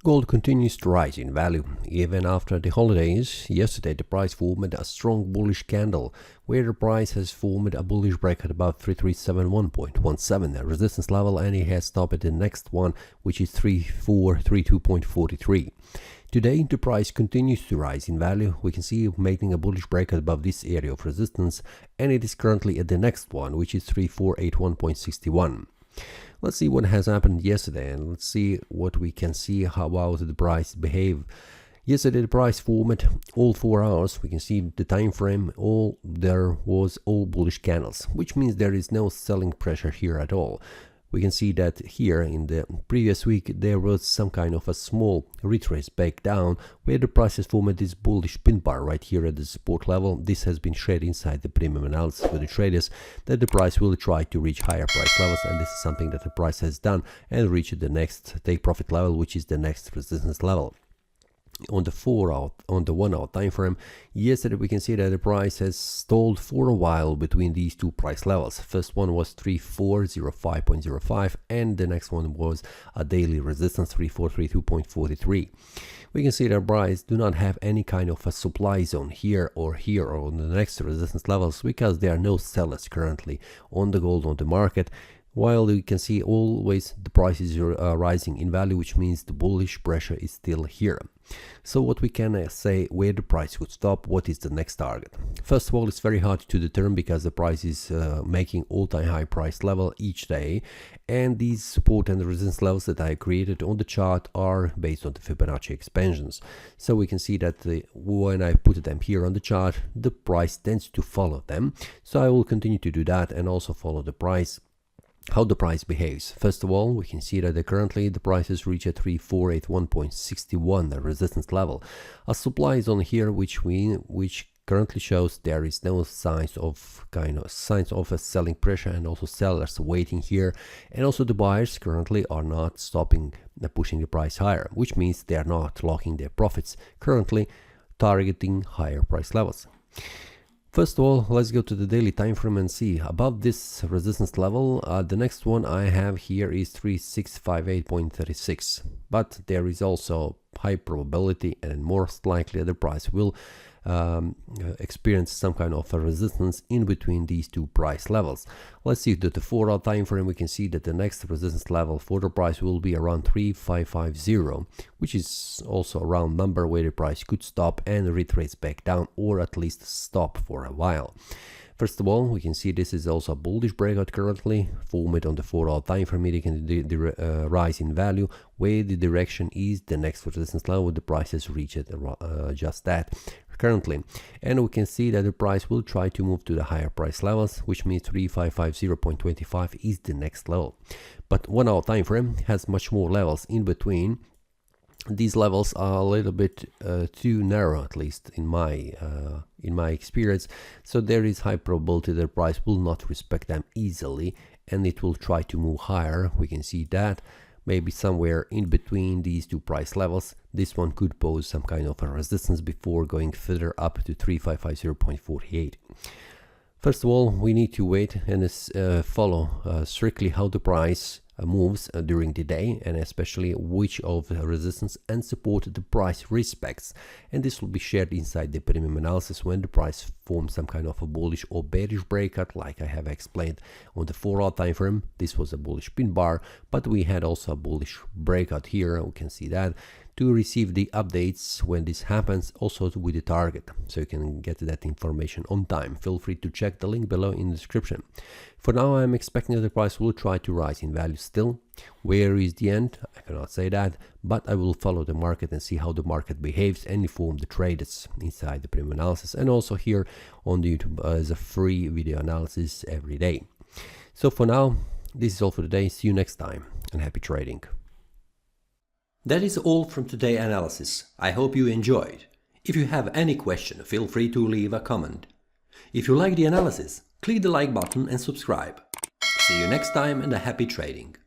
Gold continues to rise in value. Even after the holidays, yesterday the price formed a strong bullish candle, where the price has formed a bullish breakout above 3371.17, a resistance level, and it has stopped at the next one, which is 3432.43. Today, the price continues to rise in value. We can see it making a bullish breakout above this area of resistance, and it is currently at the next one, which is 3481.61. Let's see what has happened yesterday, and let's see what we can see how the price behave. Yesterday the price formed all 4 hours. We can see the time frame, there was all bullish candles, which means there is no selling pressure here at all. We can see that here in the previous week there was some kind of a small retrace back down, where the price has formed this bullish pin bar right here at the support level. This has been shared inside the premium analysis for the traders, that the price will try to reach higher price levels, and this is something that the price has done and reached the next take profit level, which is the next resistance level. On the 1 hour time frame, yesterday we can see that the price has stalled for a while between these two price levels. First one was 3405.05, and the next one was a daily resistance 3432.43. We can see that price do not have any kind of a supply zone here or on the next resistance levels, because there are no sellers currently on the gold on the market. While you can see always the price is rising in value, which means the bullish pressure is still here. So what we can say where the price would stop, what is the next target? First of all, it's very hard to determine because the price is making all-time high price level each day, and these support and resistance levels that I created on the chart are based on the Fibonacci expansions. So we can see that when I put them here on the chart, the price tends to follow them. So I will continue to do that and also follow the price, how the price behaves. First of all, we can see that currently the price has reached 3481.61, the resistance level. A supply zone here which currently shows there is no signs of a selling pressure, and also sellers waiting here, and also the buyers currently are not stopping pushing the price higher, which means they are not locking their profits, currently targeting higher price levels. First of all, let's go to the daily time frame and see above this resistance level. The next one I have here is 3658.36, but there is also high probability and most likely the price will experience some kind of a resistance in between these two price levels. Let's see that the 4 hour time frame, we can see that the next resistance level for the price will be around 3550, which is also a round number where the price could stop and retrace back down, or at least stop for a while. First of all, we can see this is also a bullish breakout currently formed on the 4 hour time frame, indicating the rise in value, where the direction is the next resistance level. The price has reached just that currently, and we can see that the price will try to move to the higher price levels, which means 3550.25 is the next level. But 1 hour time frame has much more levels in between. These levels are a little bit too narrow, at least in my experience, so there is high probability that the price will not respect them easily, and it will try to move higher. We can see that maybe somewhere in between these two price levels. This one could pose some kind of a resistance before going further up to 3550.48. First of all, we need to wait and follow strictly how the price moves during the day, and especially which of the resistance and support the price respects, and this will be shared inside the premium analysis when the price forms some kind of a bullish or bearish breakout, like I have explained on the 4 hour time frame. This was a bullish pin bar, but we had also a bullish breakout here. We can see that. To receive the updates when this happens, also with the target, so you can get that information on time, feel free to check the link below in the description. For now, I'm expecting that the price will try to rise in value still. Where is the end? I cannot say that, but I will follow the market and see how the market behaves and inform the traders inside the premium analysis, and also here on the YouTube as a free video analysis every day. So for now, this is all for today. See you next time, and happy trading. That is all from today's analysis. I hope you enjoyed. If you have any question, feel free to leave a comment. If you like the analysis, click the like button and subscribe. See you next time, and a happy trading.